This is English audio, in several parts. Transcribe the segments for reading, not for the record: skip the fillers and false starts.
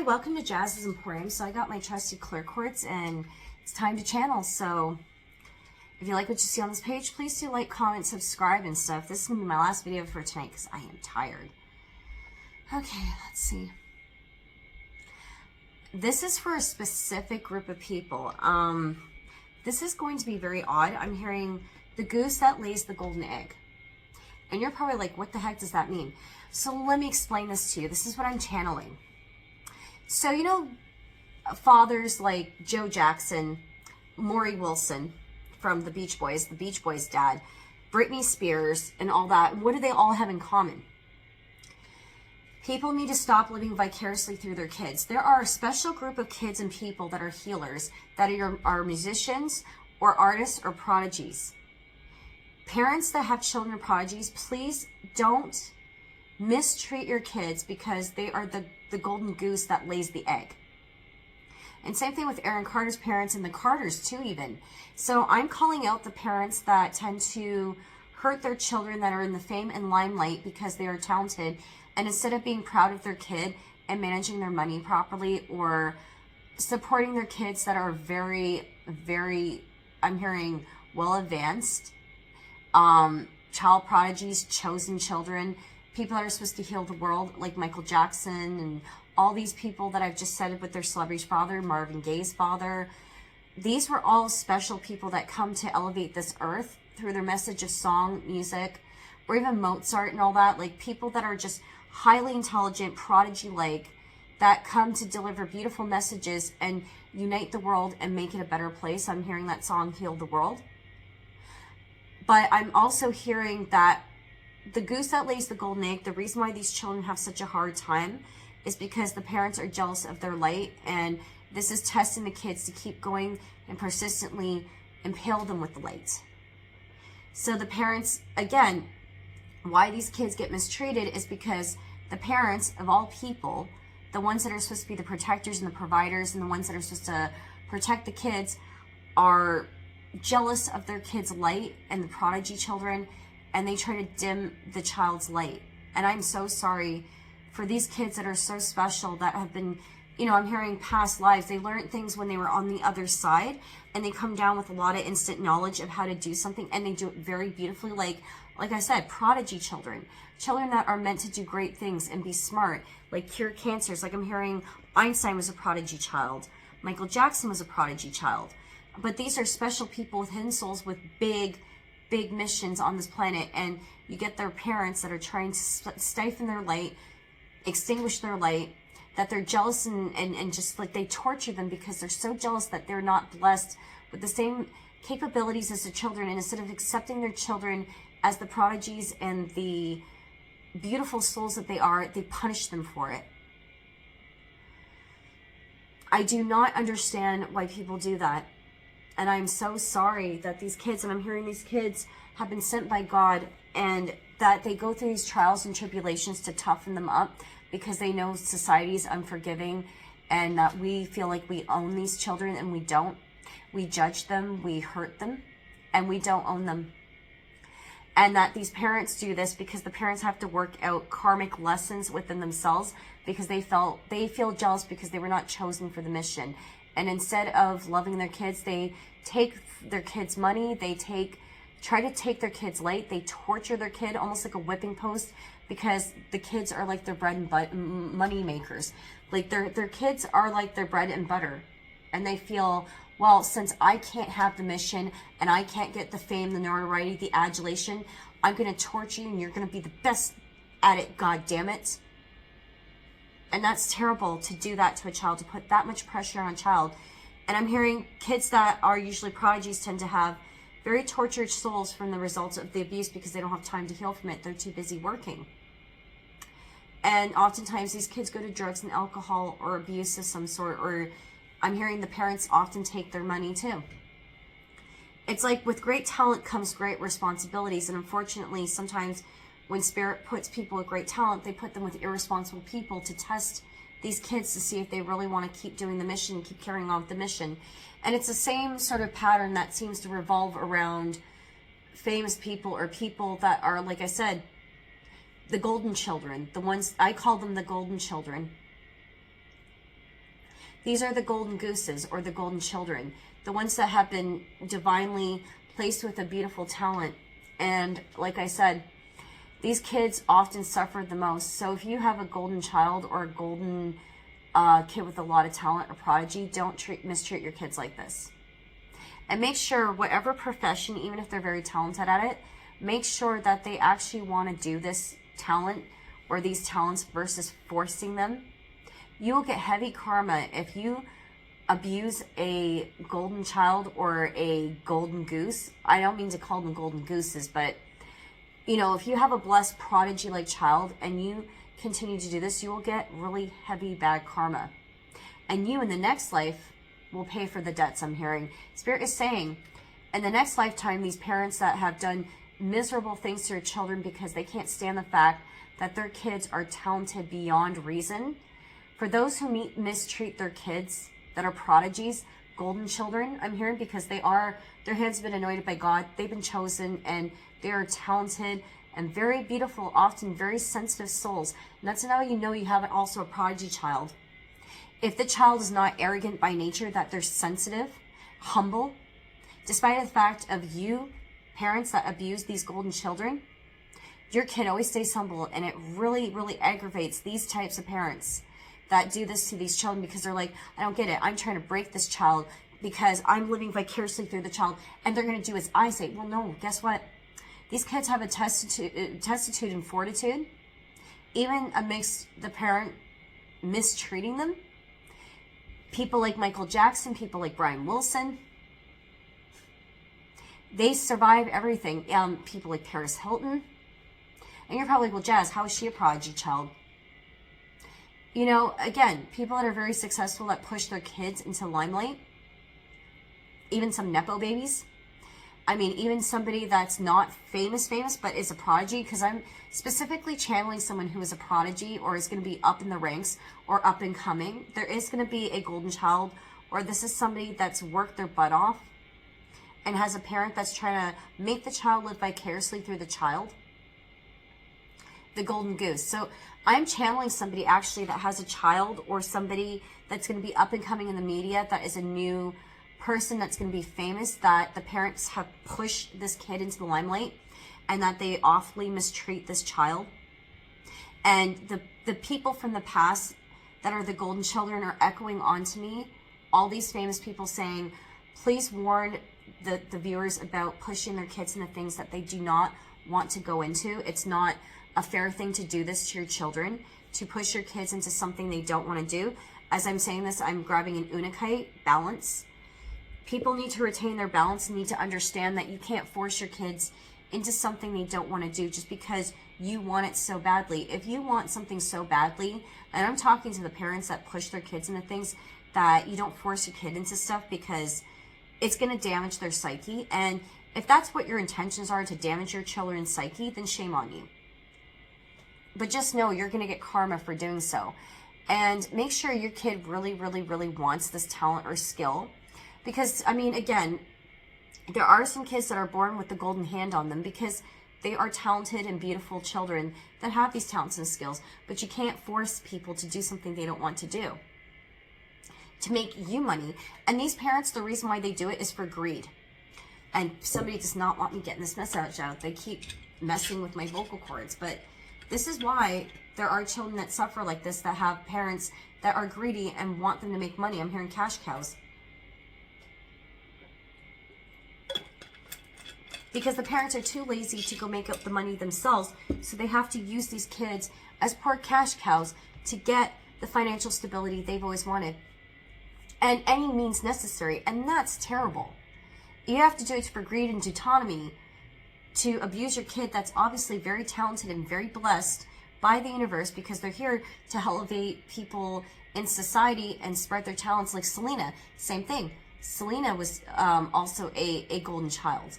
Hi, welcome to Jazemporium. So I got my trusty clear quartz and it's time to channel. So if you like what you see on this page, please do like, comment, subscribe and stuff. This is going to be my last video for tonight because I am tired. Okay, let's see. This is for a specific group of people. This is going to be very odd. I'm hearing the goose that lays the golden egg. And you're probably like, what the heck does that mean? So let me explain this to you. This is what I'm channeling. So, you know, fathers like Joe Jackson, Maury Wilson from the Beach Boys dad, Britney Spears, and all that. What do they all have in common? People need to stop living vicariously through their kids. There are a special group of kids and people that are healers, that are musicians or artists or prodigies. Parents that have children prodigies, please don't mistreat your kids because they are the golden goose that lays the egg. And same thing with Aaron Carter's parents and the Carters too even. So I'm calling out the parents that tend to hurt their children that are in the fame and limelight because they are talented, and instead of being proud of their kid and managing their money properly or supporting their kids that are very, very, I'm hearing, well advanced, child prodigies, chosen children, people that are supposed to heal the world, like Michael Jackson and all these people that I've just said with their celebrity's father, Marvin Gaye's father. These were all special people that come to elevate this earth through their message of song, music, or even Mozart and all that. Like people that are just highly intelligent, prodigy-like, that come to deliver beautiful messages and unite the world and make it a better place. I'm hearing that song, Heal the World. But I'm also hearing that the goose that lays the golden egg, the reason why these children have such a hard time is because the parents are jealous of their light, and this is testing the kids to keep going and persistently impale them with the light. So the parents, again, why these kids get mistreated is because the parents of all people, the ones that are supposed to be the protectors and the providers and the ones that are supposed to protect the kids, are jealous of their kids' light and the prodigy children, and they try to dim the child's light. And I'm so sorry for these kids that are so special, that have been, you know, I'm hearing past lives. They learned things when they were on the other side, and they come down with a lot of instant knowledge of how to do something, and they do it very beautifully. Like I said, prodigy children, children that are meant to do great things and be smart, like cure cancers. Like I'm hearing Einstein was a prodigy child. Michael Jackson was a prodigy child. But these are special people with hidden souls with big missions on this planet, and you get their parents that are trying to stifle their light, extinguish their light, that they're jealous and just like they torture them because they're so jealous that they're not blessed with the same capabilities as the children, and instead of accepting their children as the prodigies and the beautiful souls that they are, they punish them for it. I do not understand why people do that. And I'm so sorry that these kids, and I'm hearing these kids have been sent by God, and that they go through these trials and tribulations to toughen them up because they know society is unforgiving, and that we feel like we own these children, and we don't. We judge them, we hurt them, and we don't own them. And that these parents do this because the parents have to work out karmic lessons within themselves because they feel jealous because they were not chosen for the mission. And instead of loving their kids, they take their kids' money, they try to take their kids' light, they torture their kid almost like a whipping post, because the kids are like their bread and butter, money makers. Like their kids are like their bread and butter. And they feel, well, since I can't have the mission and I can't get the fame, the notoriety, the adulation, I'm going to torture you and you're going to be the best at it, God damn it. And that's terrible to do that to a child, to put that much pressure on a child. And I'm hearing kids that are usually prodigies tend to have very tortured souls from the results of the abuse because they don't have time to heal from it. They're too busy working. And oftentimes these kids go to drugs and alcohol or abuse of some sort, or I'm hearing the parents often take their money too. It's like with great talent comes great responsibilities. And unfortunately, sometimes when Spirit puts people with great talent, they put them with irresponsible people to test these kids to see if they really want to keep doing the mission and keep carrying on with the mission. And it's the same sort of pattern that seems to revolve around famous people or people that are, like I said, the golden children. The ones, I call them the golden children. These are the golden gooses or the golden children, the ones that have been divinely placed with a beautiful talent. And like I said, these kids often suffer the most. So if you have a golden child or a golden kid with a lot of talent or prodigy, don't mistreat your kids like this. And make sure whatever profession, even if they're very talented at it, make sure that they actually want to do this talent or these talents versus forcing them. You will get heavy karma if you abuse a golden child or a golden goose. I don't mean to call them golden gooses, but you know, if you have a blessed prodigy-like child and you continue to do this, you will get really heavy bad karma. And you in the next life will pay for the debts, I'm hearing. Spirit is saying, in the next lifetime, these parents that have done miserable things to their children because they can't stand the fact that their kids are talented beyond reason. For those who mistreat their kids that are prodigies, golden children, I'm hearing, because their hands have been anointed by God, they've been chosen, and they are talented and very beautiful, often very sensitive souls. And that's how you know you have also a prodigy child. If the child is not arrogant by nature, that they're sensitive, humble, despite the fact of you, parents that abuse these golden children, your kid always stays humble, and it really, really aggravates these types of parents that do this to these children because they're like, I don't get it. I'm trying to break this child because I'm living vicariously through the child, and they're going to do as I say. Well, no, guess what? These kids have a testitude and fortitude, even amidst the parent mistreating them. People like Michael Jackson, people like Brian Wilson, they survive everything. People like Paris Hilton. And you're probably like, well, Jazz, how is she a prodigy child? You know, again, people that are very successful that push their kids into limelight, even some Nepo babies. I mean, even somebody that's not famous, but is a prodigy, because I'm specifically channeling someone who is a prodigy or is going to be up in the ranks or up and coming. There is going to be a golden child, or this is somebody that's worked their butt off and has a parent that's trying to make the child live vicariously through the child. The golden goose. So I'm channeling somebody actually that has a child or somebody that's going to be up and coming in the media, that is a new person that's going to be famous, that the parents have pushed this kid into the limelight and that they awfully mistreat this child. And the people from the past that are the golden children are echoing onto me, all these famous people saying, please warn the viewers about pushing their kids into things that they do not want to go into. It's not a fair thing to do this to your children, to push your kids into something they don't want to do. As I'm saying this, I'm grabbing an unakite, balance. People need to retain their balance and need to understand that you can't force your kids into something they don't want to do just because you want it so badly. If you want something so badly, and I'm talking to the parents that push their kids into things, that you don't force your kid into stuff because it's going to damage their psyche. And if that's what your intentions are, to damage your children's psyche, then shame on you. But just know you're going to get karma for doing so. And make sure your kid really, really, really wants this talent or skill. Because, I mean, again, there are some kids that are born with the golden hand on them because they are talented and beautiful children that have these talents and skills. But you can't force people to do something they don't want to do, to make you money. And these parents, the reason why they do it is for greed. And somebody does not want me getting this message out. They keep messing with my vocal cords. But this is why there are children that suffer like this, that have parents that are greedy and want them to make money. I'm hearing cash cows. Because the parents are too lazy to go make up the money themselves, so they have to use these kids as poor cash cows to get the financial stability they've always wanted. And any means necessary, and that's terrible. You have to do it for greed and autonomy, to abuse your kid that's obviously very talented and very blessed by the universe, because they're here to elevate people in society and spread their talents. Like Selena, same thing. Selena was also a golden child.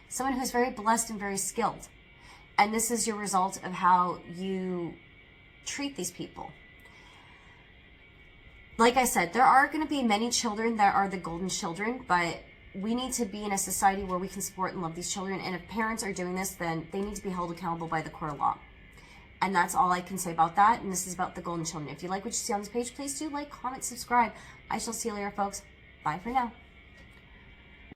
Someone who's very blessed and very skilled. And this is your result of how you treat these people. Like I said, there are going to be many children that are the golden children, but we need to be in a society where we can support and love these children. And if parents are doing this, then they need to be held accountable by the court of law. And that's all I can say about that. And this is about the golden children. If you like what you see on this page, please do like, comment, subscribe. I shall see you later, folks. Bye for now.